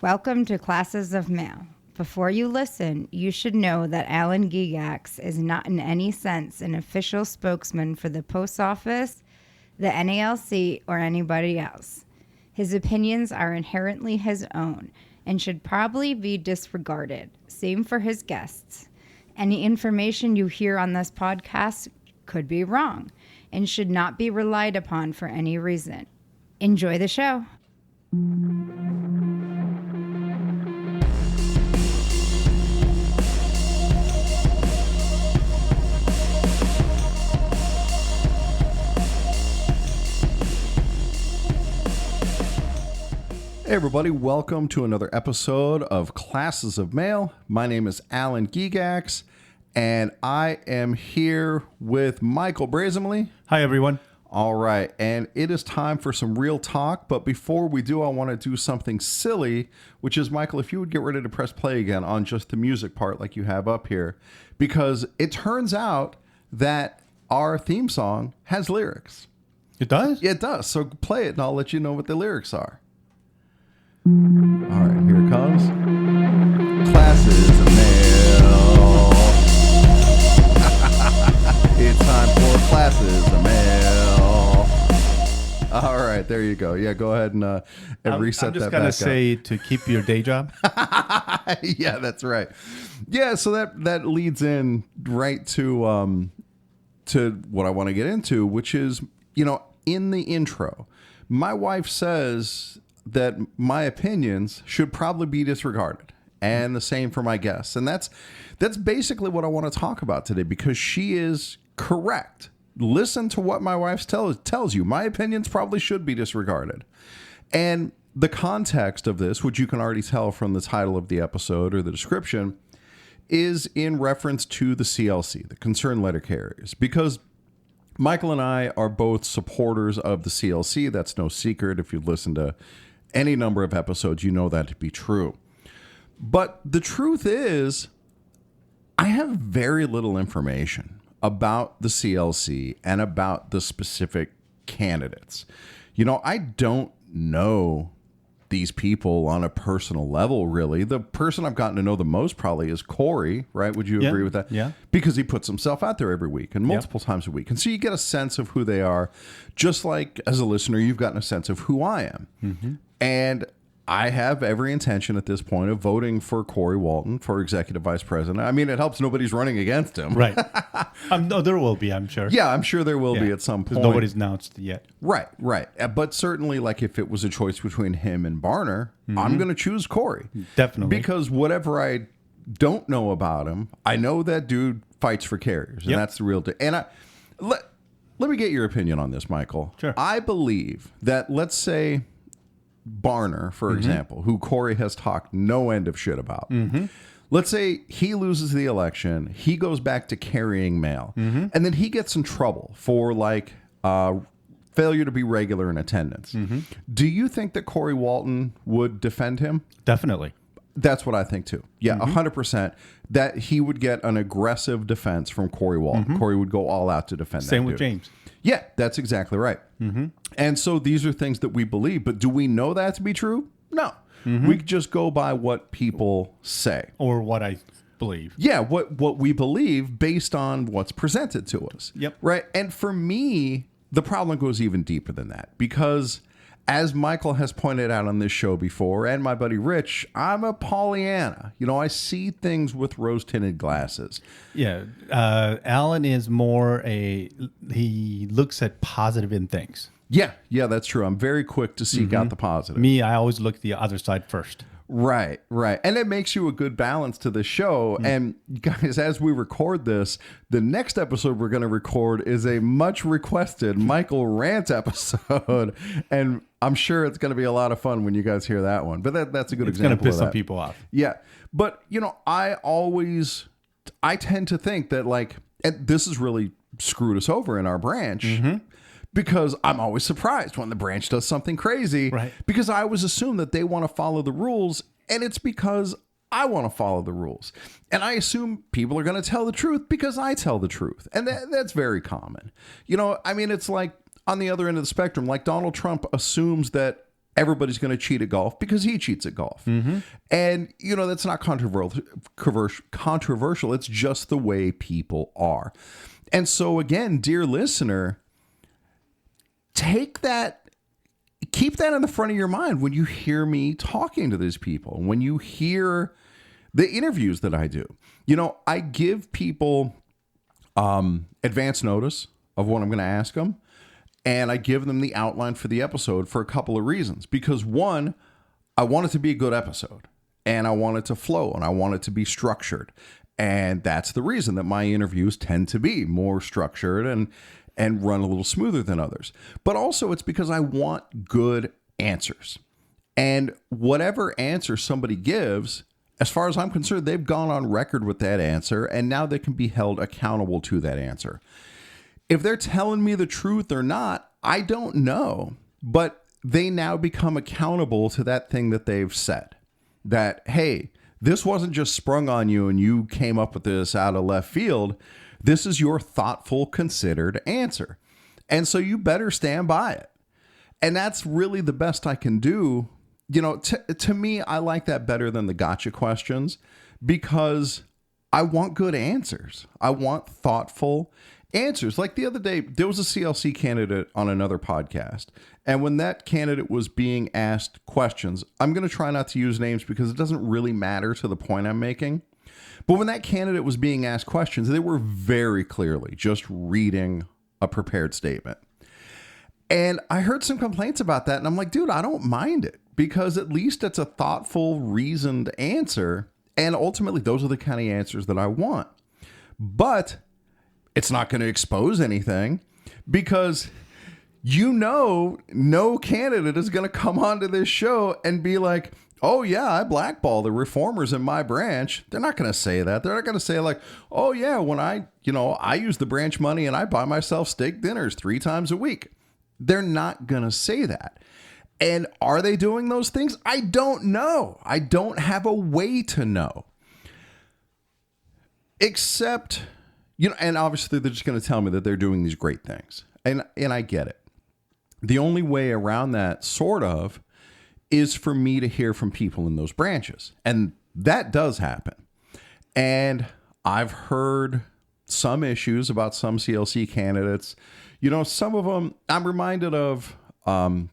Welcome to Classes of Mail. Before you listen, you should know that Alan Gigax is not in any sense an official spokesman for the Post Office, the NALC, or anybody else. His opinions are inherently his own and should probably be disregarded. Same for his guests. Any information you hear on this podcast could be wrong and should not be relied upon for any reason. Enjoy the show. Hey everybody, welcome to another episode of Classes of Mail. My name is Alan Gigax, and I am here with Michael Brazenly. Hi everyone. All right, and it is time for some real talk, but before we do, I want to do something silly, which is, Michael, if you would get ready to press play again on just the music part like you have up here, because it turns out that our theme song has lyrics. It does? Yeah, it does, so play it and I'll let you know what the lyrics are. All right, here it comes. Classes of Mail. It's time for Classes of Mail. All right, there you go. Yeah, go ahead and reset that back up. I'm just going to say to keep your day job. Yeah, that's right. Yeah, so that leads in right to what I want to get into, which is, in the intro, my wife says that my opinions should probably be disregarded, and the same for my guests. And that's basically what I want to talk about today, because she is correct. Listen to what my wife tells you. My opinions probably should be disregarded. And the context of this, which you can already tell from the title of the episode or the description, is in reference to the CLC, the Concerned Letter Carriers, because Michael and I are both supporters of the CLC. That's no secret. If you've listened to any number of episodes, you know that to be true. But the truth is, I have very little information about the CLC and about the specific candidates. I don't know these people on a personal level, really. The person I've gotten to know the most probably is Corey, right? Would you agree with that? Yeah. Because he puts himself out there every week and multiple times a week. And so you get a sense of who they are, just like as a listener, you've gotten a sense of who I am. Mm-hmm. And I have every intention at this point of voting for Corey Walton for executive vice president. I mean, it helps nobody's running against him. Right. No, there will be, I'm sure. Yeah, I'm sure there will be at some point. Nobody's announced yet. Right. But certainly, like, if it was a choice between him and Barner, I'm going to choose Corey. Definitely. Because whatever I don't know about him, I know that dude fights for carriers. And that's the real deal. And let me get your opinion on this, Michael. Sure. I believe that, let's say, Barner, for example, who Corey has talked no end of shit about. Mm-hmm. Let's say he loses the election, he goes back to carrying mail, and then he gets in trouble for failure to be regular in attendance. Mm-hmm. Do you think that Corey Walton would defend him? Definitely. That's what I think too. Yeah, 100%. That he would get an aggressive defense from Corey Walton. Mm-hmm. Corey would go all out to defend that Same with dude. James. Yeah, that's exactly right. Mm-hmm. And so these are things that we believe, but do we know that to be true? No. Mm-hmm. We just go by what people say. Or what I believe. Yeah, what we believe based on what's presented to us. Yep. Right? And for me, the problem goes even deeper than that, because as Michael has pointed out on this show before, and my buddy Rich, I'm a Pollyanna. I see things with rose-tinted glasses. Yeah. Alan is more he looks at positive in things. Yeah, that's true. I'm very quick to seek out the positive. Me, I always look at the other side first. Right. And it makes you a good balance to the show. And guys, as we record this, the next episode we're going to record is a much requested Michael rant episode. And I'm sure it's going to be a lot of fun when you guys hear that one. But that's a good example. It's going to piss some people off. Yeah. But, I tend to think that, and this has really screwed us over in our branch. Mm-hmm. Because I'm always surprised when the branch does something crazy. Right. Because I always assume that they want to follow the rules, and it's because I want to follow the rules. And I assume people are going to tell the truth because I tell the truth. And that's very common. It's like on the other end of the spectrum, like Donald Trump assumes that everybody's going to cheat at golf because he cheats at golf. And, you know, that's not controversial. It's just the way people are. And so, again, dear listener, keep that in the front of your mind when you hear me talking to these people, when you hear the interviews that I do. You know, I give people advance notice of what I'm going to ask them, and I give them the outline for the episode for a couple of reasons. Because one, I want it to be a good episode, and I want it to flow, and I want it to be structured. And that's the reason that my interviews tend to be more structured and run a little smoother than others. But also it's because I want good answers. And whatever answer somebody gives, as far as I'm concerned, they've gone on record with that answer, and now they can be held accountable to that answer. If they're telling me the truth or not, I don't know. But they now become accountable to that thing that they've said. That, hey, this wasn't just sprung on you and you came up with this out of left field. This is your thoughtful, considered answer. And so you better stand by it. And that's really the best I can do. You know, to me, I like that better than the gotcha questions because I want good answers. I want thoughtful answers. Like the other day, there was a CLC candidate on another podcast. And when that candidate was being asked questions, I'm going to try not to use names because it doesn't really matter to the point I'm making. But when that candidate was being asked questions, they were very clearly just reading a prepared statement. And I heard some complaints about that. And I'm like, dude, I don't mind it because at least it's a thoughtful, reasoned answer. And ultimately, those are the kind of answers that I want. But it's not going to expose anything because, you know, no candidate is going to come onto this show and be like, oh, yeah, I blackball the reformers in my branch. They're not going to say that. They're not going to say like, oh, yeah, when I use the branch money and I buy myself steak dinners 3 times a week. They're not going to say that. And are they doing those things? I don't know. I don't have a way to know. Except, you know, and obviously they're just going to tell me that they're doing these great things. And I get it. The only way around that, sort of, is for me to hear from people in those branches. And that does happen. And I've heard some issues about some CLC candidates. You know, some of them, I'm reminded of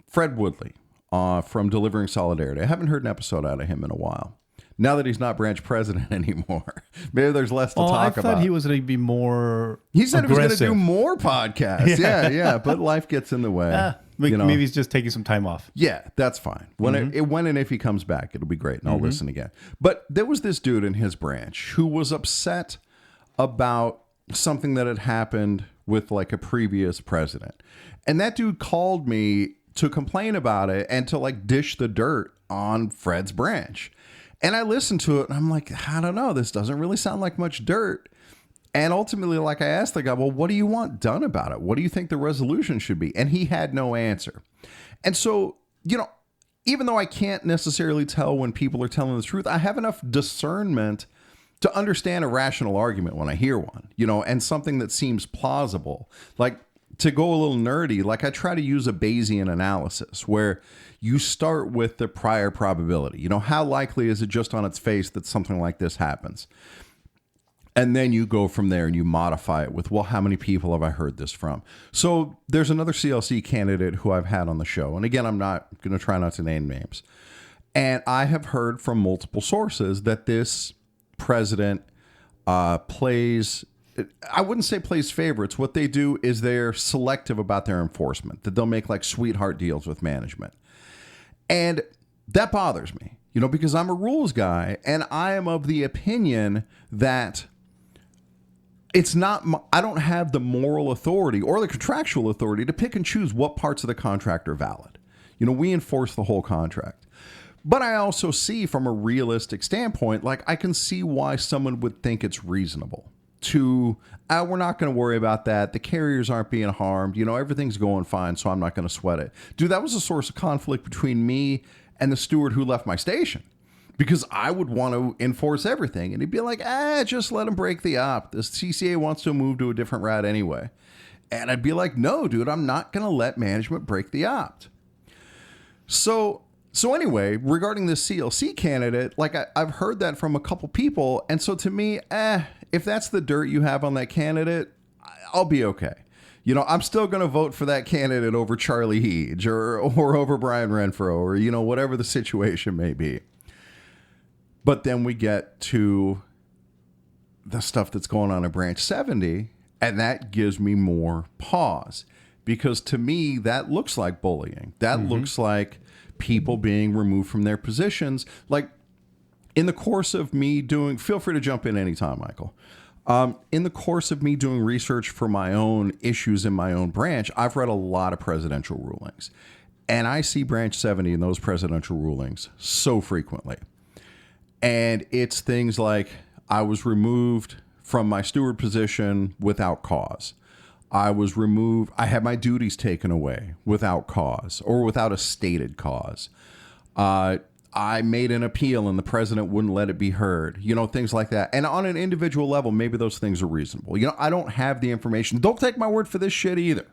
Fred Woodley from Delivering Solidarity. I haven't heard an episode out of him in a while. Now that he's not branch president anymore, maybe there's less to talk about. I thought he was going to be more He said aggressive. He was going to do more podcasts. Yeah. But life gets in the way. Maybe he's just taking some time off. Yeah, that's fine. When and if he comes back, it'll be great, and I'll listen again. But there was this dude in his branch who was upset about something that had happened with like a previous president. And that dude called me to complain about it and to like dish the dirt on Fred's branch. And I listened to it and I'm like, I don't know, this doesn't really sound like much dirt. And ultimately, like I asked the guy, well, what do you want done about it? What do you think the resolution should be? And he had no answer. And so, you know, even though I can't necessarily tell when people are telling the truth, I have enough discernment to understand a rational argument when I hear one, you know, and something that seems plausible. Like, to go a little nerdy, like I try to use a Bayesian analysis where you start with the prior probability. You know, how likely is it just on its face that something like this happens? And then you go from there and you modify it with, well, how many people have I heard this from? So there's another CLC candidate who I've had on the show. And again, I'm not going to try not to name names. And I have heard from multiple sources that this president plays, I wouldn't say plays favorites. What they do is they're selective about their enforcement, that they'll make like sweetheart deals with management. And that bothers me, you know, because I'm a rules guy and I am of the opinion that it's not, I don't have the moral authority or the contractual authority to pick and choose what parts of the contract are valid. You know, we enforce the whole contract. But I also see from a realistic standpoint, like I can see why someone would think it's reasonable to, we're not going to worry about that. The carriers aren't being harmed. You know, everything's going fine, so I'm not going to sweat it. Dude, that was a source of conflict between me and the steward who left my station. Because I would want to enforce everything. And he'd be like, just let him break the op. The CCA wants to move to a different route anyway. And I'd be like, no, dude, I'm not going to let management break the opt. So anyway, regarding this CLC candidate, like I've heard that from a couple people, and so to me, if that's the dirt you have on that candidate, I'll be okay. You know, I'm still going to vote for that candidate over Charlie Heege or over Brian Renfroe or, you know, whatever the situation may be. But then we get to the stuff that's going on in Branch 70, and that gives me more pause. Because to me, that looks like bullying. That looks like people being removed from their positions. Like, in the course of me doing, feel free to jump in anytime, Michael. In the course of me doing research for my own issues in my own branch, I've read a lot of presidential rulings. And I see Branch 70 in those presidential rulings so frequently. And it's things like, I was removed from my steward position without cause. I was removed, I had my duties taken away without cause or without a stated cause. I made an appeal and the president wouldn't let it be heard, you know, things like that. And on an individual level, maybe those things are reasonable. You know, I don't have the information. Don't take my word for this shit either.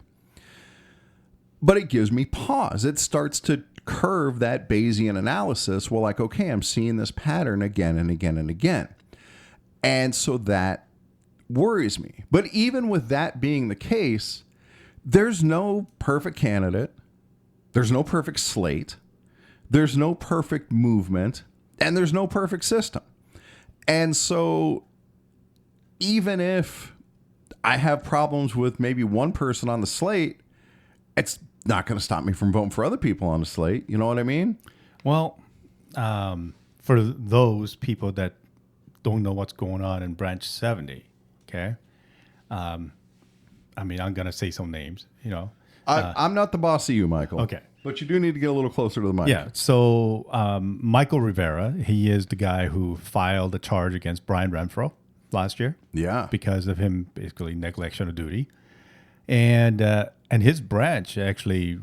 But it gives me pause. It starts to curve that Bayesian analysis. Well, like, okay, I'm seeing this pattern again and again and again. And so that worries me. But even with that being the case, there's no perfect candidate. There's no perfect slate. There's no perfect movement, and there's no perfect system. And so even if I have problems with maybe one person on the slate, it's not going to stop me from voting for other people on the slate. You know what I mean? Well, for those people that don't know what's going on in Branch 70, okay? I mean, I'm going to say some names, you know. I'm not the boss of you, Michael. Okay. But you do need to get a little closer to the mic. Yeah. So Michael Rivera, he is the guy who filed a charge against Brian Renfroe last year. Yeah. Because of him basically neglection of duty, and his branch actually,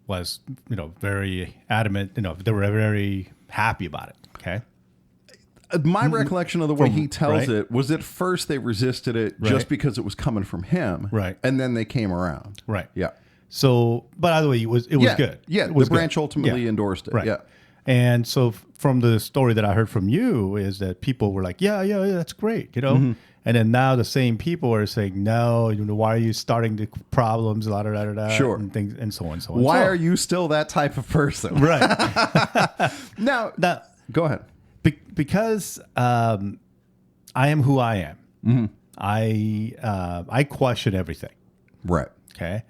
was very adamant. You know, they were very happy about it. Okay. My recollection of the way he tells right? it was at first they resisted it just because it was coming from him. Right. And then they came around. Right. Yeah. So, but either way, it was good. Yeah, it was the branch good. ultimately endorsed it. Right. Yeah. And so from the story that I heard from you is that people were like, yeah, that's great, you know? Mm-hmm. And then now the same people are saying, no, you know, why are you starting the problems, Sure. and things, and so on and so on. Why are you still that type of person? Right. Now, go ahead. Because I am who I am. Mm-hmm. I question everything. Right. Okay.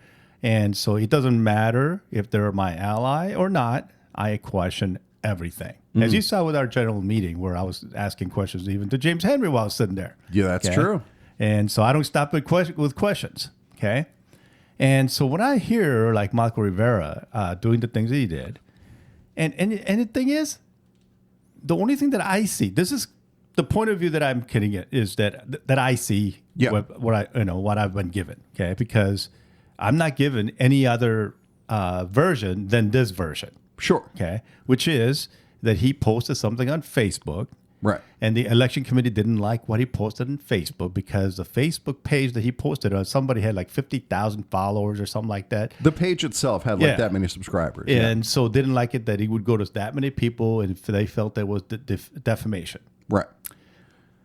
And so it doesn't matter if they're my ally or not. I question everything. Mm-hmm. As you saw with our general meeting where I was asking questions even to James Henry while I was sitting there. Yeah, that's Okay? true. And so I don't stop with questions. Okay. And so when I hear like Michael Rivera doing the things that he did, and the thing is, the only thing that I see, this is the point of view that I'm getting at, is that I see what I've been given. Okay. Because I'm not given any other version than this version. Sure. Okay. Which is that he posted something on Facebook. Right. And the election committee didn't like what he posted on Facebook because the Facebook page that he posted on, somebody had like 50,000 followers or something like that. The page itself had like that many subscribers. And so didn't like it that he would go to that many people and they felt that was defamation. Right.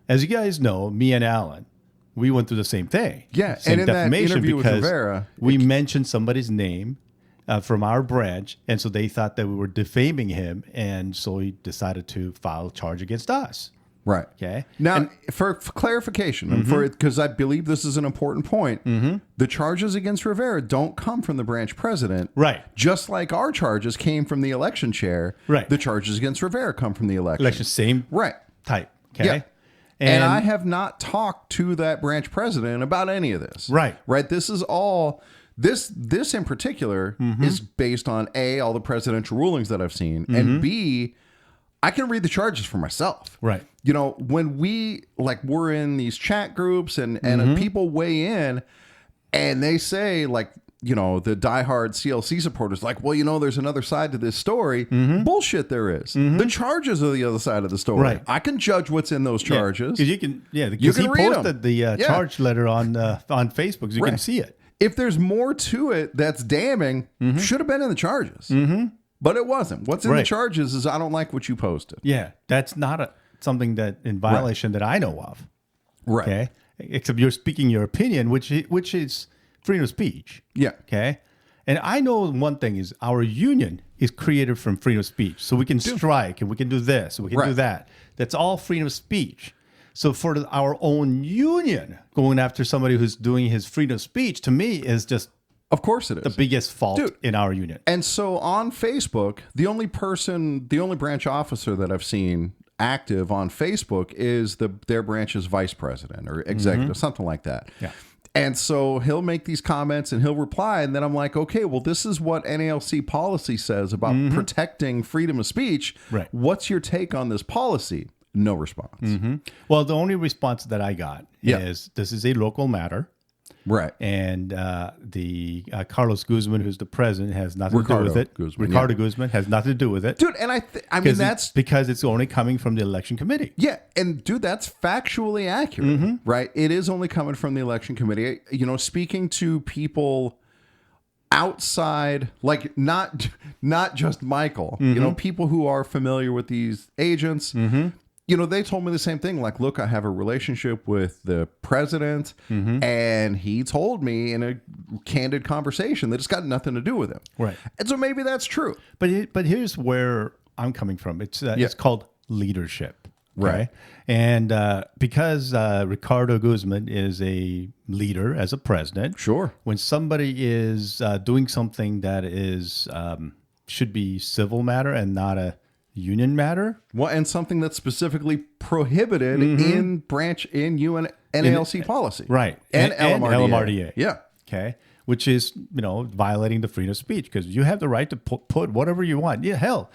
As you guys know, me and Alan, we went through the same thing. Yeah. Same and in that interview with Rivera, we mentioned somebody's name from our branch, and so they thought that we were defaming him, and so he decided to file a charge against us. Right. Okay. Now, for clarification, and because I believe this is an important point, the charges against Rivera don't come from the branch president. Right. Just like our charges came from the election chair. Right. The charges against Rivera come from the election. Same Right. type. Okay. Yeah. And I have not talked to that branch president about any of this. Right. Right. This is all. This in particular is based on A, all the presidential rulings that I've seen, and B, I can read the charges for myself. Right. You know, when we're in these chat groups and people weigh in and they say, like, you know, the diehard CLC supporters, like, well, you know, there's another side to this story. Bullshit, there is. The charges are the other side of the story. Right. I can judge what's in those charges. Because you can, because he read posted the charge letter on Facebook, so you can see it. if there's more to it that's damning, should have been in the charges. But it wasn't. What's in the charges is I don't like what you posted. Yeah, that's not something that in violation that I know of. Right. Okay. Except you're speaking your opinion, which is freedom of speech. Yeah. Okay. And I know one thing is our union is created from freedom of speech. So we can strike and we can do this and we can do that. That's all freedom of speech. So for our own union going after somebody who's doing his freedom of speech, to me, is just Of course it is. the biggest fault in our union. And so on Facebook, the only branch officer that I've seen active on Facebook is their branch's vice president or executive, something like that. Yeah. And so he'll make these comments and he'll reply. And then I'm like, okay, well, this is what NALC policy says about protecting freedom of speech. Right. What's your take on this policy? No response. Well, the only response that I got is this is a local matter. Right. And the Carlos Guzman, who's the president, has nothing to do with it. Ricardo Guzman has nothing to do with it. Dude, and I mean, that's because it's only coming from the election committee. Yeah, and dude, that's factually accurate, right? It is only coming from the election committee. You know, speaking to people outside, like not just Michael, you know, people who are familiar with these agents, you know, they told me the same thing. Like, look, I have a relationship with the president, and he told me in a candid conversation that it's got nothing to do with him. Right. And so maybe that's true. But here's where I'm coming from. It's called leadership. Okay? Right. And because Ricardo Guzman is a leader as a president, Sure. when somebody is doing something that is should be civil matter and not a union matter. Well, and something that's specifically prohibited in NALC policy. Right. And LMRDA. LMRDA. Yeah. Okay. Which is, you know, violating the freedom of speech because you have the right to put whatever you want. Yeah, hell,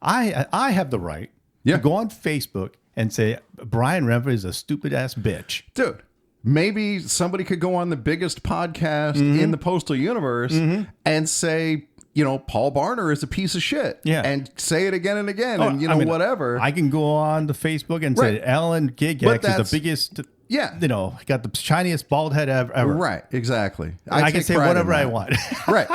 I have the right to go on Facebook and say, Brian Renfroe is a stupid ass bitch. Dude, maybe somebody could go on the biggest podcast in the postal universe and say, you know, Paul Barner is a piece of shit. Yeah. And say it again and again and, you know, whatever. I can go on the Facebook and say, Alan Gigax is the biggest, you know, got the shiniest bald head ever. Right. Exactly. I can say whatever I want. Right.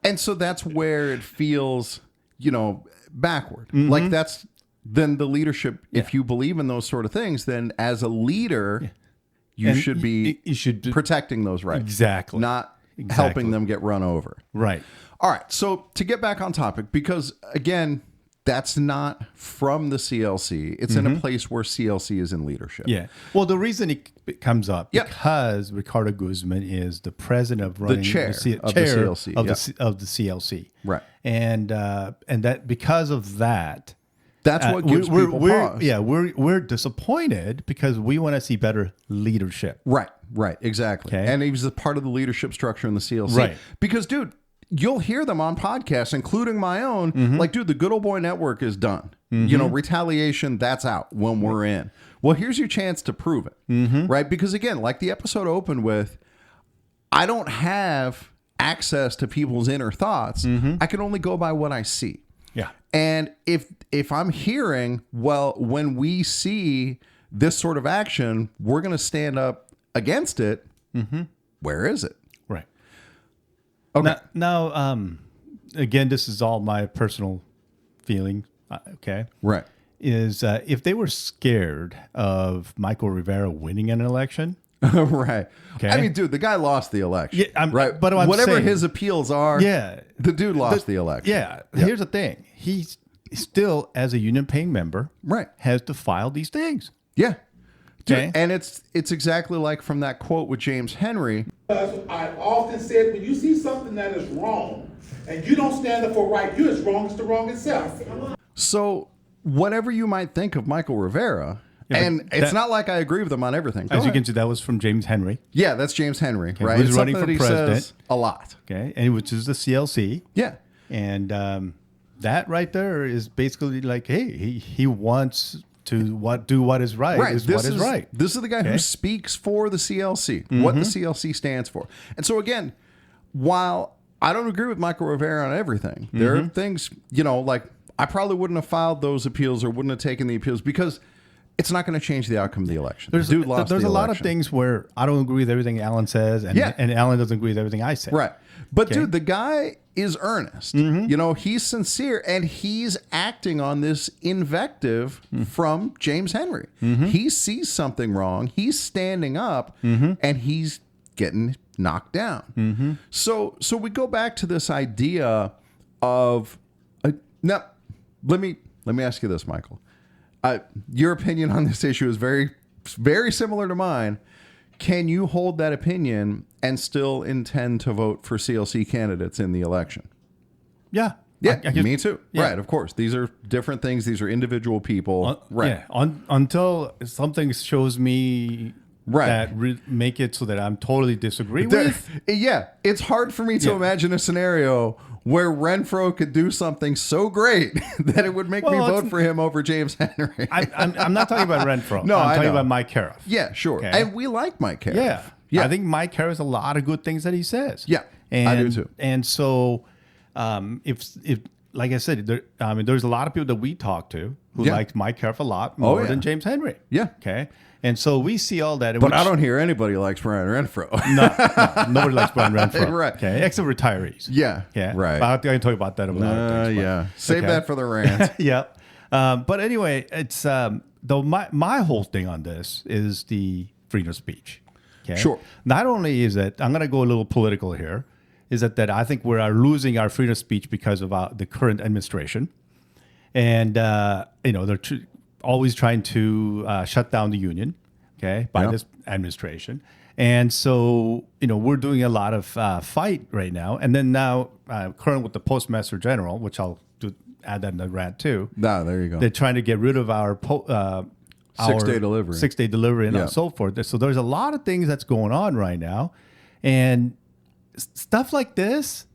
And so that's where it feels, you know, backward. Like that's then the leadership. If you believe in those sort of things, then as a leader, you should be protecting those rights. Exactly. Not helping them get run over. Right. All right. So to get back on topic, because again, that's not from the CLC. It's in a place where CLC is in leadership. Yeah. Well, the reason it comes up because Ricardo Guzman is the president of running the chair of the CLC. Of the CLC. Right. And that because of that, that's what gives people pause. Yeah, we're disappointed because we want to see better leadership. Right. Right. Exactly. Okay. And he was a part of the leadership structure in the CLC. Right. Because, dude, you'll hear them on podcasts, including my own. Like, dude, the Good Old Boy Network is done. You know, retaliation, that's out when we're in. Well, here's your chance to prove it. Right? Because, again, like the episode opened with, I don't have access to people's inner thoughts. I can only go by what I see. Yeah. And if I'm hearing, well, when we see this sort of action, we're going to stand up against it. Where is it? Right. Okay. Now, again, this is all my personal feeling. Okay. Right. Is if they were scared of Michael Rivera winning an election. Right. Okay. I mean, dude, the guy lost the election. Yeah, right. But whatever saying, his appeals are, the dude lost the election. Yeah. Here's the thing. He's still, as a union paying member, has to file these things. Yeah. Dude, Okay. and it's exactly like from that quote with James Henry. I often said, when you see something that is wrong and you don't stand up for right, you're as wrong as the wrong itself. So whatever you might think of Michael Rivera, and it's not like I agree with him on everything. As you can see, that was from James Henry. Yeah, that's James Henry, right? Who's It's running something for that he president. says a lot. Okay. And which is the CLC. Yeah. And that right there is basically like, hey, he wants to do what is right. Right. What is right. This is the guy who speaks for the CLC, what the CLC stands for. And so again, while I don't agree with Michael Rivera on everything, there are things, you know, like I probably wouldn't have filed those appeals or wouldn't have taken the appeals because it's not going to change the outcome of the election. There's Dude lost a the lot of election. things where I don't agree with everything Alan says, and Alan doesn't agree with everything I say. Right. But Okay. dude, the guy is earnest. You know, he's sincere, and he's acting on this invective from James Henry. He sees something wrong. He's standing up, and he's getting knocked down. So we go back to this idea of now. Let me ask you this, Michael. Your opinion on this issue is very, very similar to mine. Can you hold that opinion and still intend to vote for CLC candidates in the election? Yeah. Yeah, I guess- me too. yeah. Right, of course. These are different things. These are individual people. Right. Yeah. Until something shows me Right. that make it so that I'm totally disagree There- with. yeah, it's hard for me to Yeah. imagine a scenario where Renfroe could do something so great that it would make me Well, vote for him over James Henry. I'm not talking about Renfroe. No, I'm I talking know. about Mike Cariff. Yeah, sure. Okay. And we like Mike Cariff. Yeah. Yeah. I think Mike has a lot of good things that he says. Yeah, and, I do too. And so, if like I said, there's a lot of people that we talk to who Yeah. liked Mike Cariff a lot more yeah. than James Henry. Yeah. Okay. And so we see all that. But I don't hear anybody likes Brian Renfroe. No, nobody likes Brian Renfroe. Right. Okay. Except retarees. Yeah. Yeah. Right. But I can talk about that a lot. Yeah. Save that for the rant. Yeah. But anyway, it's though my whole thing on this is the freedom of speech. Okay. Sure. Not only is it, I'm going to go a little political here, is that I think we are losing our freedom of speech because of the current administration, and they're always trying to shut down the union. Okay, by this administration. And so, we're doing a lot of fight right now. And then now, current with the Postmaster General, which I'll add that in the rant too. No, there you go. They're trying to get rid of our 6-day delivery. 6-day delivery and so forth. So there's a lot of things that's going on right now. And stuff like this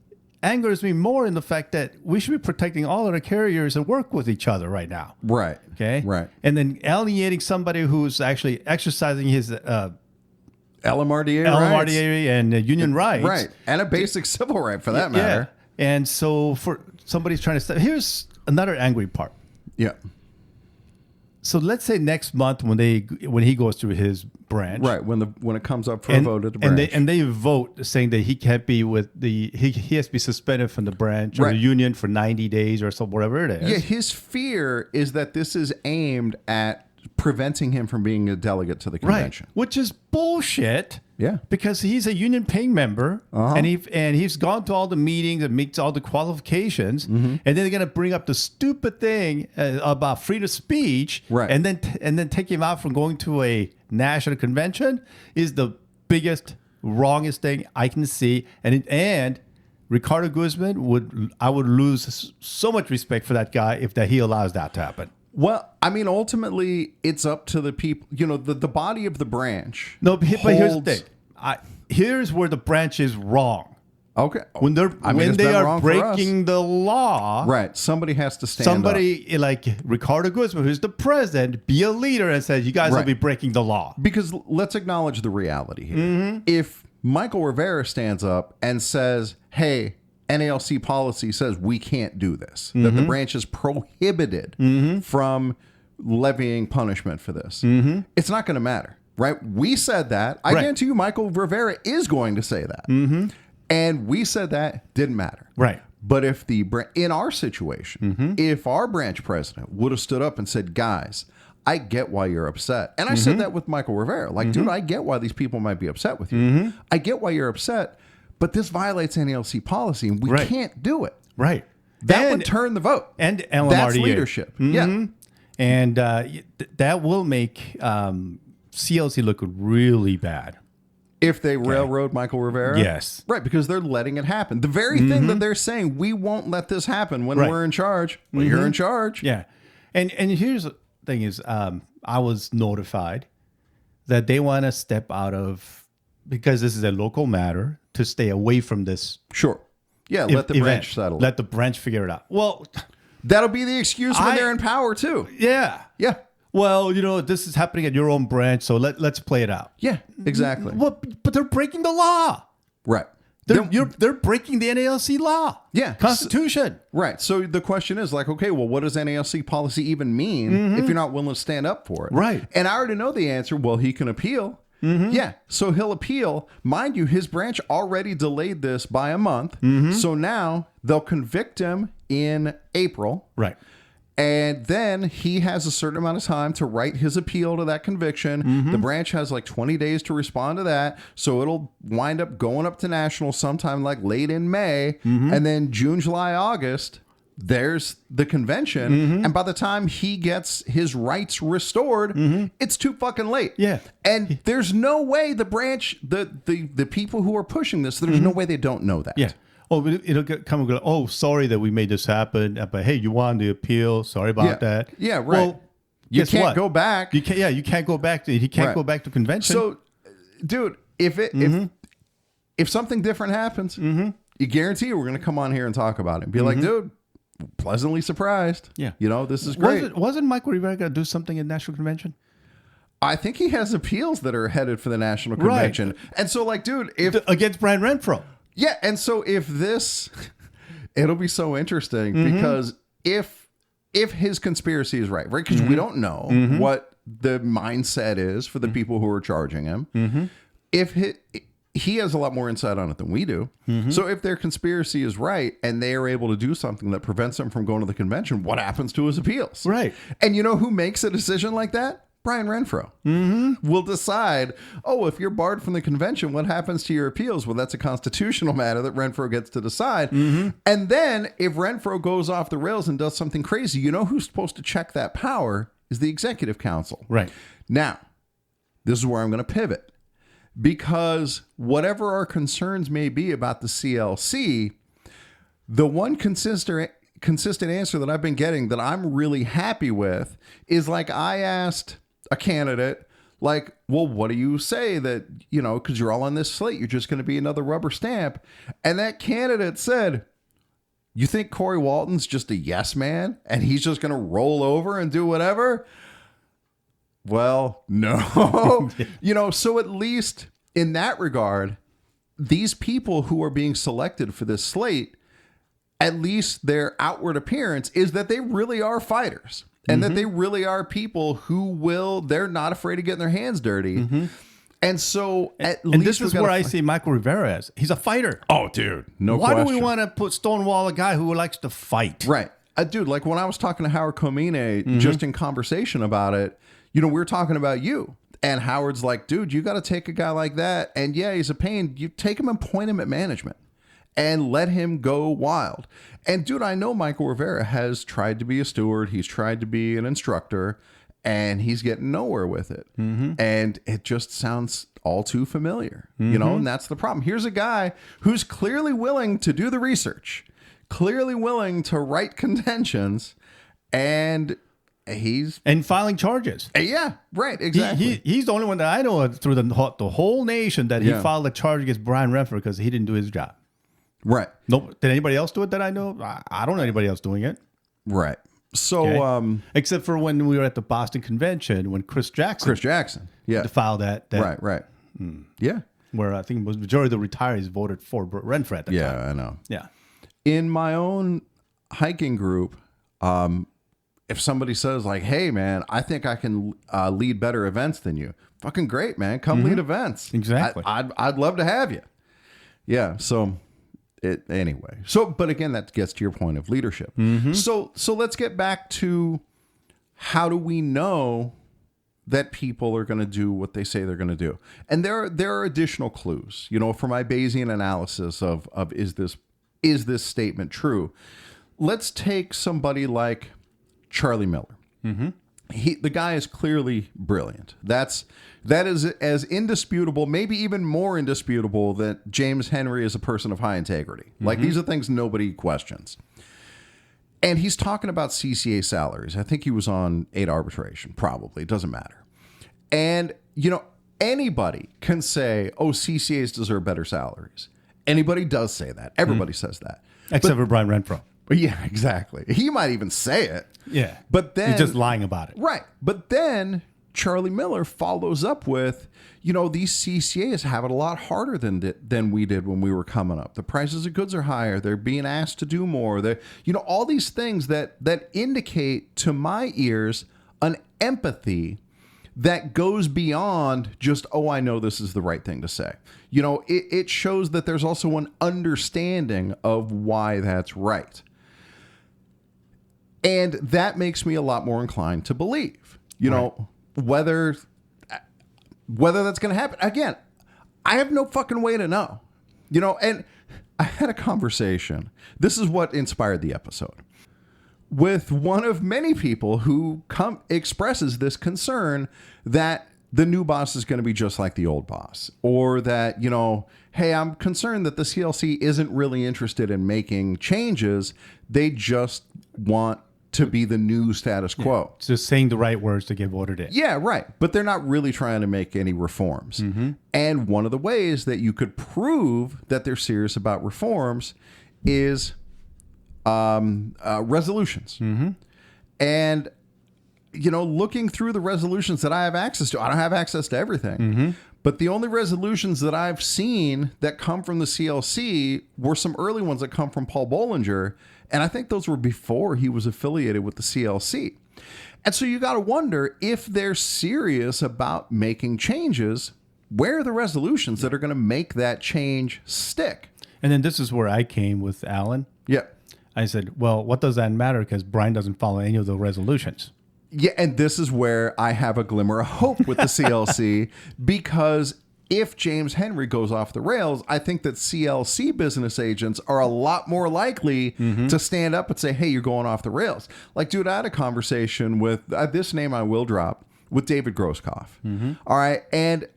angers me more in the fact that we should be protecting all of the carriers that work with each other right now. Right. Okay. Right. And then alienating somebody who's actually exercising his LMRDA rights. and union rights. Right. And a basic civil right for that matter. Yeah. And so for somebody's trying to here's another angry part. Yeah. So let's say next month when he goes through his branch. Right. When it comes up for a vote at the branch. And they vote saying that he can't be with he has to be suspended from the branch or Right. the union for 90 days or so, whatever it is. Yeah, his fear is that this is aimed at preventing him from being a delegate to the convention. Right. Which is bullshit. Yeah. Because he's a union paying member and he's gone to all the meetings and meets all the qualifications, and then they're gonna bring up the stupid thing about freedom of speech, Right. and then take him out from going to a national convention is the biggest wrongest thing I can see. And Ricardo Guzman I would lose so much respect for that guy if he allows that to happen. Well, I mean, ultimately, it's up to the people. The body of the branch. No, but here's the holds- thing. Here's where the branch is wrong. Okay. When it's they been are wrong for us. breaking the law, Right. Somebody has to stand up. somebody like Ricardo Guzman, who's the president, be a leader and say, you guys will Right. be breaking the law. Because let's acknowledge the reality here. If Michael Rivera stands up and says, hey, NALC policy says we can't do this, that the branch is prohibited from levying punishment for this, it's not going to matter, right? We said that. I guarantee you Michael Rivera is going to say that. And we said that didn't matter. Right. But if in our situation, if our branch president would have stood up and said, guys, I get why you're upset. And I said that with Michael Rivera. Like, dude, I get why these people might be upset with you. I get why you're upset, but this violates NALC policy and we can't do it. Right. That would turn the vote. And LMRDA. That's leadership. Yeah. And that will make CLC look really bad. If they railroad Michael Rivera? Yes. Right, because they're letting it happen. The very thing that they're saying, we won't let this happen when we're in charge. Well, you're in charge. Yeah. And here's the thing is, I was notified that they want to step out of, because this is a local matter, to stay away from this. Sure. Yeah, let the branch settle. Let the branch figure it out. Well, that'll be the excuse when they're in power, too. yeah. Yeah. Well, this is happening at your own branch, so let's play it out. Yeah, exactly. Well, but they're breaking the law. Right. They're breaking the NALC law. Yeah. Constitution. Right. So the question is like, okay, well, what does NALC policy even mean if you're not willing to stand up for it? Right. And I already know the answer. Well, he can appeal. Yeah. So he'll appeal. Mind you, his branch already delayed this by a month. So now they'll convict him in April. Right. And then he has a certain amount of time to write his appeal to that conviction. The branch has like 20 days to respond to that. So it'll wind up going up to national sometime like late in May. And then June, July, August, there's the convention. And by the time he gets his rights restored, it's too fucking late. Yeah. And there's no way the branch, the people who are pushing this, there's no way they don't know that. Yeah. Oh, it'll come and go, oh, sorry that we made this happen. But hey, you won the appeal. Sorry about that. Yeah, right. Well, you guess can't what? go back. You can't. You can't go back to. He can't Right. go back to convention. So, dude, if something different happens, you guarantee we're going to come on here and talk about it and be like, dude, pleasantly surprised. Yeah. You know, this is great. Wasn't Michael Rivera going to do something at national convention? I think he has appeals that are headed for the national convention. Right. And so, like, dude, if Against Brian Renfroe. yeah, and so if this, it'll be so interesting because if his conspiracy is right, right? Because we don't know what the mindset is for the people who are charging him. If he has a lot more insight on it than we do. So if their conspiracy is right and they are able to do something that prevents them from going to the convention, what happens to his appeals? Right. And you know who makes a decision like that? Brian Renfroe will decide, oh, if you're barred from the convention, what happens to your appeals? Well, that's a constitutional matter that Renfroe gets to decide. And then if Renfroe goes off the rails and does something crazy, you know who's supposed to check that power is the executive council. Right. Now, this is where I'm going to pivot. Because whatever our concerns may be about the CLC, the one consistent answer that I've been getting that I'm really happy with is like I asked a candidate, like, well, what do you say that, you know, because you're all on this slate, you're just going to be another rubber stamp. And that candidate said, you think Corey Walton's just a yes man and he's just going to roll over and do whatever? Well, no. You know, so at least in that regard, these people who are being selected for this slate, at least their outward appearance is that they really are fighters and that they really are people who they're not afraid of getting their hands dirty. And so at least this is where I see Michael Rivera as. He's a fighter. Oh, dude, no Why question. do we want to stonewall a guy who likes to fight? Right. Dude, like when I was talking to Howard Comine just in conversation about it, you know, we were talking about you. And Howard's like, dude, you got to take a guy like that. And yeah, he's a pain. You take him and point him at management and let him go wild. And dude, I know Michael Rivera has tried to be a steward. He's tried to be an instructor and he's getting nowhere with it. And it just sounds all too familiar, you know, and that's the problem. Here's a guy who's clearly willing to do the research, clearly willing to write contentions, and filing charges. Yeah, right, exactly. He's the only one that I know through the whole nation that he filed a charge against Brian Renfroe because he didn't do his job. Right. Nope. Did anybody else do it that I know? I don't know anybody else doing it. Right. So, except for when we were at the Boston convention, when Chris Jackson, yeah, filed that. Right. Yeah. Where I think the majority of the retirees voted for Renfroe at the time. Yeah, I know. Yeah. In my own hiking group, if somebody says like, hey man, I think I can lead better events than you, fucking great, man. Come lead events. Exactly. I'd love to have you. Yeah. So anyway. So, but again, that gets to your point of leadership. So let's get back to how do we know that people are going to do what they say they're going to do? And there are additional clues, you know, for my Bayesian analysis of is this statement true? Let's take somebody like Charlie Miller. The guy is clearly brilliant. That is as indisputable, maybe even more indisputable, that James Henry is a person of high integrity. Like, these are things nobody questions. And he's talking about CCA salaries. I think he was on 8 arbitration, probably. It doesn't matter. And, you know, anybody can say, oh, CCAs deserve better salaries. Anybody does say that. Everybody says that. Except for Brian Renfroe. Yeah, exactly. He might even say it. Yeah. But then he's just lying about it. Right. But then Charlie Miller follows up with, you know, these CCAs have it a lot harder than we did when we were coming up. The prices of goods are higher. They're being asked to do more. They're, you know, all these things that indicate to my ears an empathy that goes beyond just, oh, I know this is the right thing to say. You know, it shows that there's also an understanding of why that's right. And that makes me a lot more inclined to believe, you know, whether that's going to happen. Again, I have no fucking way to know, you know, and I had a conversation. This is what inspired the episode with one of many people who expresses this concern that the new boss is going to be just like the old boss, or that, you know, hey, I'm concerned that the CLC isn't really interested in making changes. They just want to be the new status quo. Just saying the right words to get voted in. Yeah, right. But they're not really trying to make any reforms. And one of the ways that you could prove that they're serious about reforms is resolutions. And, you know, looking through the resolutions that I have access to, I don't have access to everything. But the only resolutions that I've seen that come from the CLC were some early ones that come from Paul Bollinger. And I think those were before he was affiliated with the CLC. And so you got to wonder, if they're serious about making changes, where are the resolutions that are going to make that change stick? And then this is where I came with Alan. Yeah. I said, well, what does that matter? Because Brian doesn't follow any of the resolutions. Yeah, and this is where I have a glimmer of hope with the CLC, because if James Henry goes off the rails, I think that CLC business agents are a lot more likely to stand up and say, hey, you're going off the rails. Like, dude, I had a conversation with, this name I will drop, with David Grosskopf. All right, and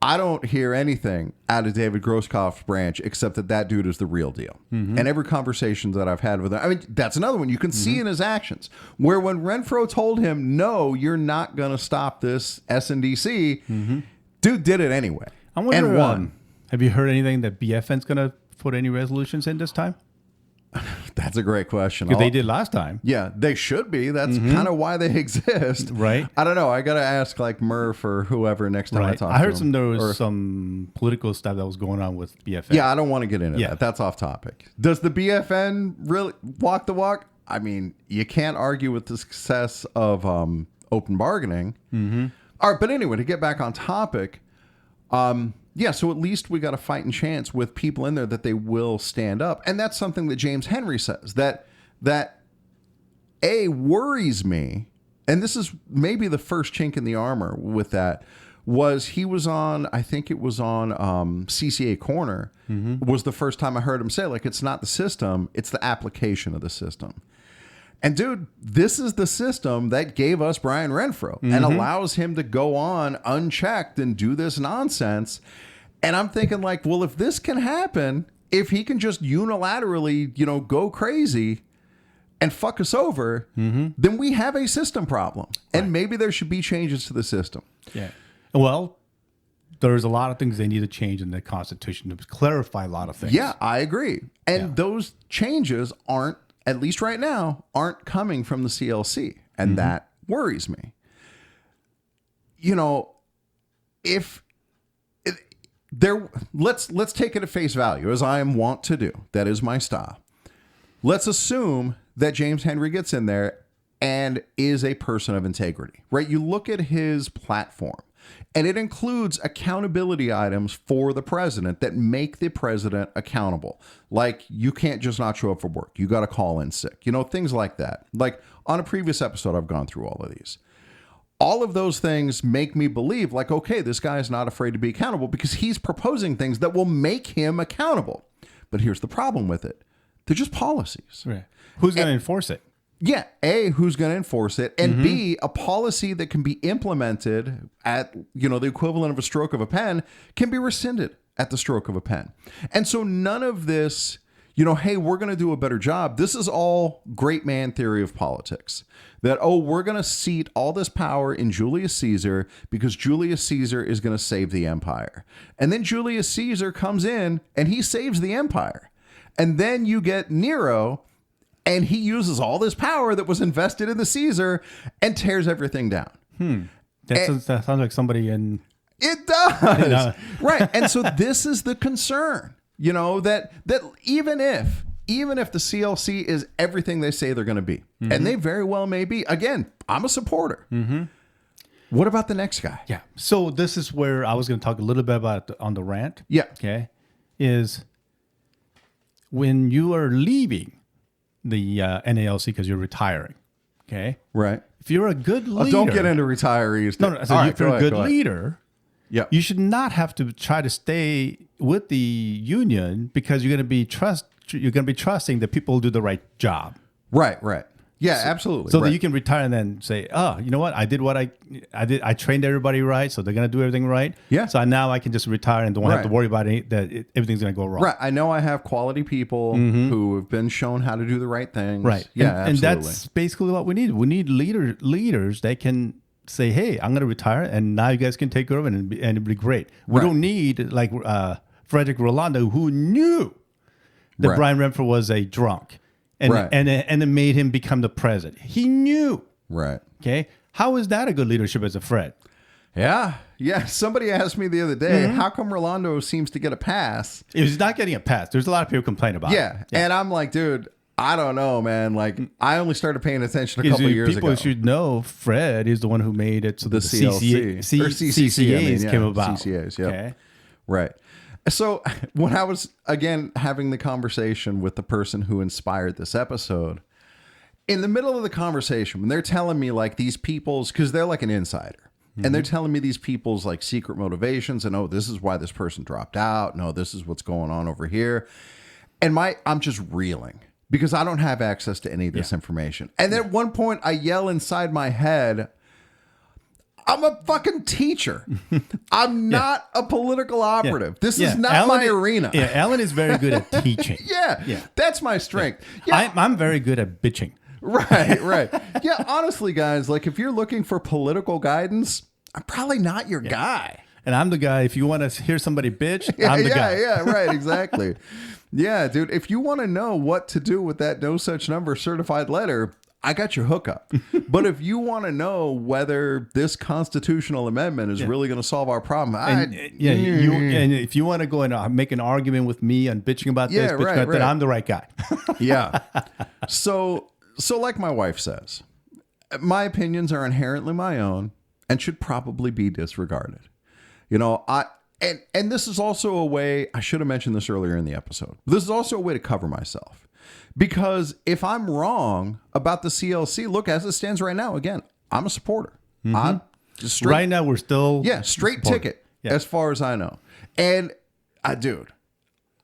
I don't hear anything out of David Grosskopf's branch except that dude is the real deal. And every conversation that I've had with him, I mean, that's another one you can see in his actions, where when Renfroe told him, no, you're not going to stop this SNDC, dude did it anyway. I wonder, and won. Have you heard anything that BFN's going to put any resolutions in this time? That's a great question. Because they did last time. Yeah, they should be. That's kind of why they exist. Right. I don't know. I got to ask like Murph or whoever next time I talk to him. I heard there was some political stuff that was going on with BFN. Yeah, I don't want to get into that. That's off topic. Does the BFN really walk the walk? I mean, you can't argue with the success of open bargaining. All right, but anyway, to get back on topic, yeah, so at least we got a fighting chance with people in there that they will stand up. And that's something that James Henry says that worries me. And this is maybe the first chink in the armor with that, was he was on, I think it was on CCA Corner, was the first time I heard him say, like, it's not the system, it's the application of the system. And dude, this is the system that gave us Brian Renfroe and allows him to go on unchecked and do this nonsense. And I'm thinking like, well, if this can happen, if he can just unilaterally, you know, go crazy and fuck us over, then we have a system problem. And maybe there should be changes to the system. Yeah. Well, there's a lot of things they need to change in the Constitution to clarify a lot of things. Yeah, I agree. And those changes aren't, at least right now, aren't coming from the CLC. And that worries me. You know, let's take it at face value, as I am wont to do. That is my style. Let's assume that James Henry gets in there and is a person of integrity, right? You look at his platform, and it includes accountability items for the president that make the president accountable. Like, you can't just not show up for work. You got to call in sick. You know, things like that. Like, on a previous episode, I've gone through all of these. All of those things make me believe, like, okay, this guy is not afraid to be accountable because he's proposing things that will make him accountable. But here's the problem with it. They're just policies. Right. Who's going to enforce it? Yeah, A, who's going to enforce it, and B, a policy that can be implemented at, you know, the equivalent of a stroke of a pen can be rescinded at the stroke of a pen. And so none of this, you know, hey, we're going to do a better job. This is all great man theory of politics. That, oh, we're going to seat all this power in Julius Caesar because Julius Caesar is going to save the empire. And then Julius Caesar comes in and he saves the empire. And then you get Nero, and he uses all this power that was invested in the Caesar and tears everything down. That sounds like somebody in. It does. You know? Right. And so this is the concern, that even if the CLC is everything they say they're going to be, and they very well may be, again, I'm a supporter. What about the next guy? Yeah. So this is where I was going to talk a little bit about on the rant. Yeah. Okay. Is when you are leaving the NALC because you're retiring. Okay. Right. If you're a good leader. Don't get into retirees. No. So if you're a good leader, you should not have to try to stay with the union because you're going to be trusting that people do the right job. Right. Yeah, absolutely. So that you can retire and then say, oh, you know what? I did what I did. I trained everybody right, so they're going to do everything right. Yeah. So now I can just retire and don't have to worry about everything's going to go wrong. Right. I know I have quality people who have been shown how to do the right things. Right. Yeah, and absolutely. that's basically what we need. We need leaders that can say, hey, I'm going to retire, and now you guys can take over and it'll be great. We don't need like Frederick Rolando, who knew that Brian Renfroe was a drunk. And it made him become the president. He knew. Right. Okay. How is that a good leadership as a Fred? Yeah. Somebody asked me the other day, how come Rolando seems to get a pass? He's not getting a pass. There's a lot of people complain about it. And I'm like, dude, I don't know, man. Like, I only started paying attention a couple of years ago. People should know Fred is the one who made it so the CLC. CCAs came about. CCAs, yeah. Okay. Right. So when I was, again, having the conversation with the person who inspired this episode, in the middle of the conversation, when they're telling me like these people's, because they're like an insider, and they're telling me these people's like secret motivations and, oh, this is why this person dropped out. No, this is what's going on over here. And I'm just reeling because I don't have access to any of this information. And then at one point I yell inside my head, I'm a fucking teacher. I'm not a political operative. This is not my arena. Yeah, Alan is very good at teaching. That's my strength. Yeah. I'm very good at bitching. Right. Yeah, honestly, guys, like if you're looking for political guidance, I'm probably not your guy. And I'm the guy, if you want to hear somebody bitch, I'm the guy. Yeah, right, exactly. Yeah, dude, if you want to know what to do with that no such number certified letter, I got your hookup. But if you want to know whether this constitutional amendment is really going to solve our problem, and if you want to go and make an argument with me on bitching about this, then I'm the right guy. Yeah. So like my wife says, my opinions are inherently my own and should probably be disregarded. And this is also a way, I should have mentioned this earlier in the episode. This is also a way to cover myself. Because if I'm wrong about the CLC, look, as it stands right now, again, I'm a supporter. I'm just straight, right now, we're still straight ticket as far as I know. And dude,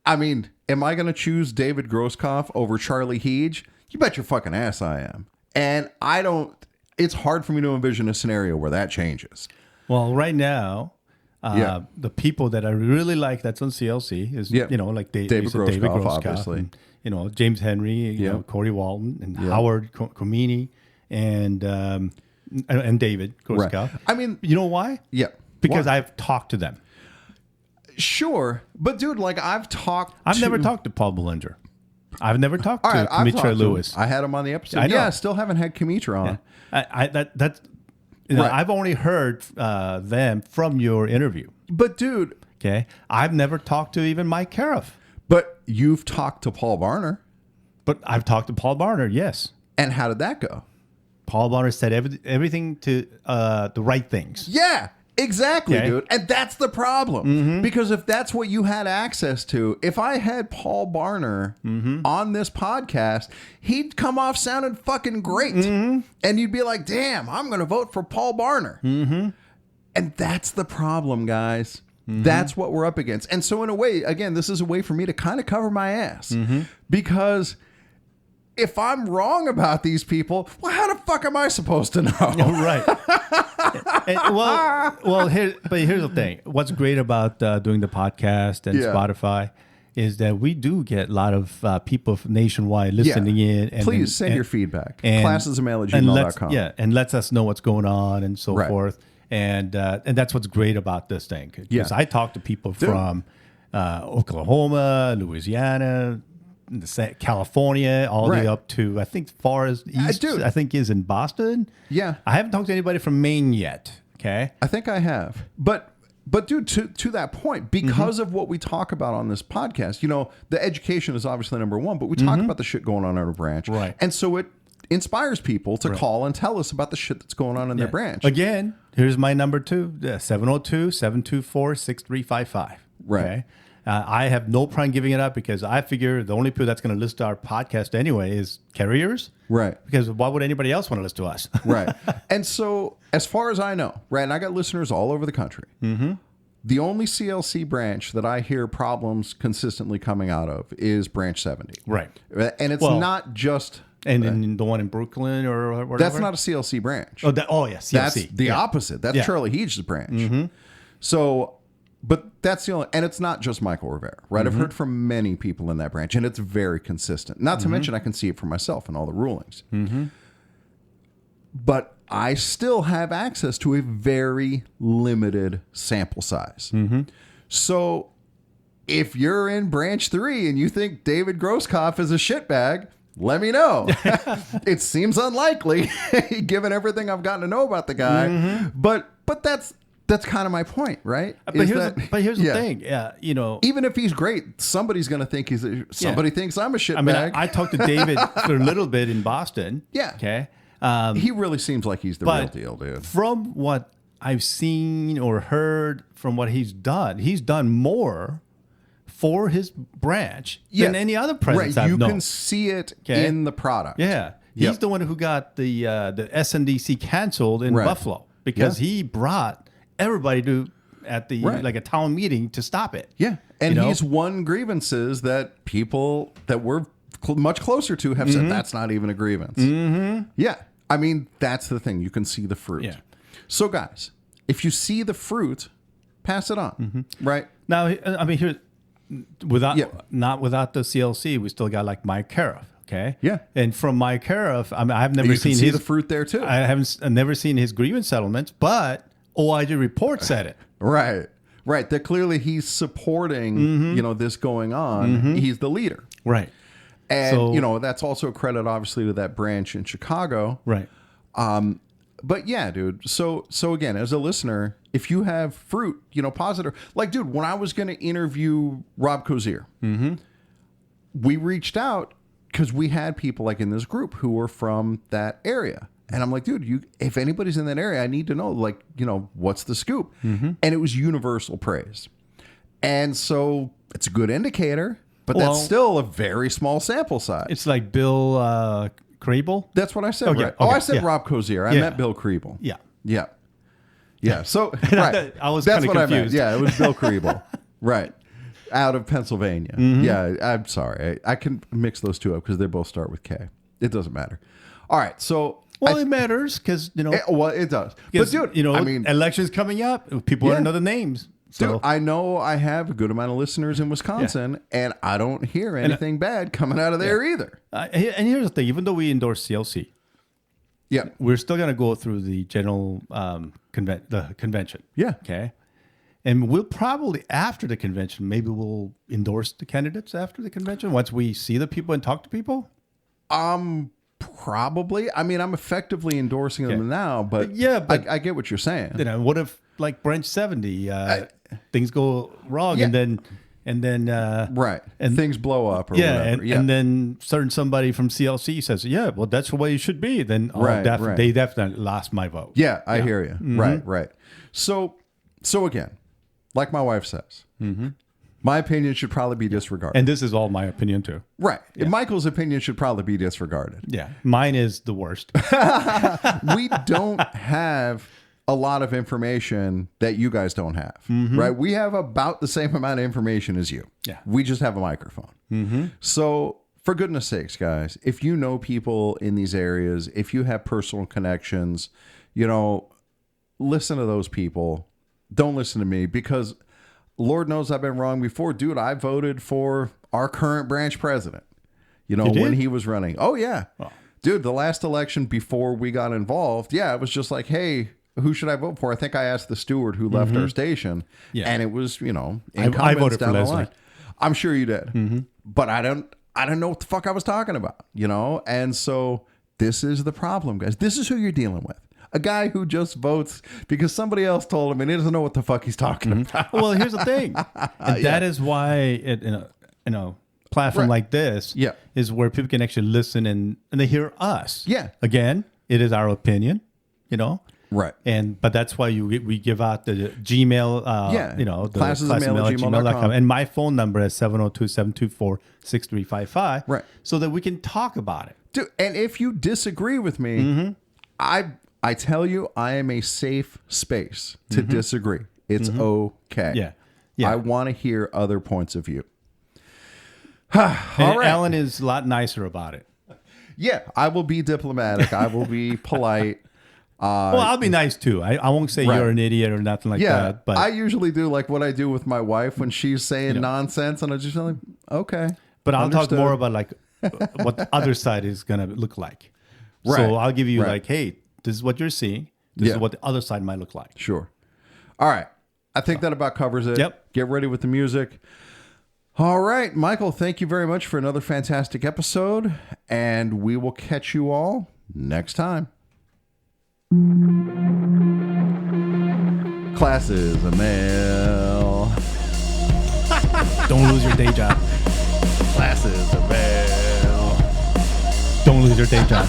I mean, am I going to choose David Grosskopf over Charlie Heege? You bet your fucking ass I am. And it's hard for me to envision a scenario where that changes. Well, right now, the people that I really like that's on CLC is, like David Grosskopf, obviously. And, James Henry, Corey Walton, and Howard Comini, and David Grosskopf. Right. I mean, you know why? Yeah. Because I've talked to them. Sure. But, dude, like I've never talked to Paul Bollinger. I've never talked to Kemitra Lewis. I had him on the episode. I still haven't had Kemitra on. Yeah. I've only heard them from your interview. But, dude. Okay. I've never talked to even Mike Cariff. But you've talked to Paul Barner. But I've talked to Paul Barner, yes. And how did that go? Paul Barner said everything to the right things. Yeah, exactly, dude. And that's the problem. Because if that's what you had access to, if I had Paul Barner on this podcast, he'd come off sounding fucking great. And you'd be like, damn, I'm going to vote for Paul Barner. And that's the problem, guys. That's what we're up against. And so in a way, again, this is a way for me to kind of cover my ass. Because if I'm wrong about these people, well, how the fuck am I supposed to know? Right. Here's the thing. What's great about doing the podcast and Spotify is that we do get a lot of people nationwide listening in. And please send your feedback. Classesofmail@gmail.com. And lets us know what's going on and so forth. And that's what's great about this thing. Because I talk to people from Oklahoma, Louisiana, California, all the way up to, I think, far as east, I think is in Boston. Yeah. I haven't talked to anybody from Maine yet. Okay. I think I have. But dude, to that point, because of what we talk about on this podcast, you know, the education is obviously number one, but we talk about the shit going on at our branch. Right. And so it inspires people to call and tell us about the shit that's going on in their branch. Again, here's my number 2, 702-724-6355. Right. Okay? I have no problem giving it up because I figure the only people that's going to listen to our podcast anyway is carriers. Right. Because why would anybody else want to listen to us? Right. And so, as far as I know, right, and I got listeners all over the country, the only CLC branch that I hear problems consistently coming out of is branch 70. Right. And it's not just... And then the one in Brooklyn or whatever? That's not a CLC branch. Oh, yes, CLC. That's the opposite. That's Charlie Heech's branch. So... But that's the only, and it's not just Michael Rivera, right? I've heard from many people in that branch, and it's very consistent. Not to mention, I can see it for myself in all the rulings. But I still have access to a very limited sample size. So if you're in branch 3 and you think David Grosskopf is a shitbag, let me know. It seems unlikely, given everything I've gotten to know about the guy. But that's kind of my point, right? But here's the thing. Yeah, you know, even if he's great, somebody's going to think somebody thinks I'm a shitbag. I mean, I talked to David for a little bit in Boston. Yeah. Okay. He really seems like he's the real deal, dude. From what I've seen or heard from what he's done more for his branch than any other president I've known. You can see it in the product. Yeah. He's the one who got the SNDC canceled in Buffalo because he brought everybody to at the like a town meeting to stop it. Yeah. And he's won grievances that people that we're much closer to have said that's not even a grievance. Yeah. I mean, that's the thing. You can see the fruit. Yeah. So guys, if you see the fruit, pass it on. Right? Now, I mean, here, not without the CLC, we still got like Mike Cariff. Okay. Yeah. And from Mike Cariff, I mean, I've never seen the fruit there too. I've never seen his grievance settlements, but OIG report said it. Right. That clearly he's supporting, this going on. He's the leader. Right. And, that's also a credit, obviously, to that branch in Chicago. Right. But yeah, dude. So again, as a listener, if you have fruit, positive, like, dude, when I was going to interview Rob Cozier, we reached out because we had people like in this group who were from that area. And I'm like, dude, if anybody's in that area, I need to know, like, what's the scoop? And it was universal praise. And so it's a good indicator, but that's still a very small sample size. It's like Bill Kriebel. That's what I said. Okay, Right? okay, I said Rob Cozier. I meant Bill Kriebel. Yeah. So right. I was that's kind of confused. I meant. Yeah, it was Bill Kriebel. Right. Out of Pennsylvania. Yeah, I'm sorry. I can mix those two up because they both start with K. It doesn't matter. All right, so... Well, it matters because, it does. But, dude, I mean... Elections coming up. People want to know the names. So. Dude, I know I have a good amount of listeners in Wisconsin, and I don't hear anything bad coming out of there either. And here's the thing. Even though we endorse CLC, we're still going to go through the general convention. Yeah. Okay. And we'll probably, after the convention, maybe we'll endorse the candidates after the convention once we see the people and talk to people. Probably. I mean, I'm effectively endorsing them now, but I get what you're saying. What if, like, branch 70, things go wrong and then and things blow up or whatever. And then somebody from CLC says, well, that's the way it should be. Then they definitely lost my vote. Yeah, I hear you. Right. So again, like my wife says, my opinion should probably be disregarded. And this is all my opinion too. Right. Yeah. Michael's opinion should probably be disregarded. Yeah. Mine is the worst. We don't have a lot of information that you guys don't have, right? We have about the same amount of information as you. Yeah. We just have a microphone. So for goodness sakes, guys, if you know people in these areas, if you have personal connections, listen to those people. Don't listen to me because Lord knows I've been wrong before. Dude, I voted for our current branch president, when he was running. Oh, yeah. Oh. Dude, the last election before we got involved, it was just like, hey, who should I vote for? I think I asked the steward who left our station, and it was, I voted for Leslie. I'm sure you did, but I don't know what the fuck I was talking about, And so this is the problem, guys. This is who you're dealing with. A guy who just votes because somebody else told him and he doesn't know what the fuck he's talking about. Well, here's the thing. And that is why in a platform like this is where people can actually listen and they hear us. Yeah. Again, it is our opinion, Right. But that's why we give out the Gmail, the classesofmail@gmail.com. And my phone number is 702-724-6355. Right. So that we can talk about it. Dude, and if you disagree with me, I tell you, I am a safe space to disagree. It's okay. Yeah. I want to hear other points of view. And All right. Alan is a lot nicer about it. Yeah, I will be diplomatic. I will be polite. Well, I'll be nice too. I won't say Right. you're an idiot or nothing like that. But I usually do like what I do with my wife when she's saying nonsense, and I just like, okay. But I'll talk understood. more about like what the other side is gonna look like. Right. So I'll give you Right. like, hey, this is what you're seeing. This is what the other side might look like. Sure. All right. I think that about covers it. Yep. Get ready with the music. All right, Michael, thank you very much for another fantastic episode, and we will catch you all next time. Classes of mail. Don't lose your day job. Classes of mail. Don't lose your day job.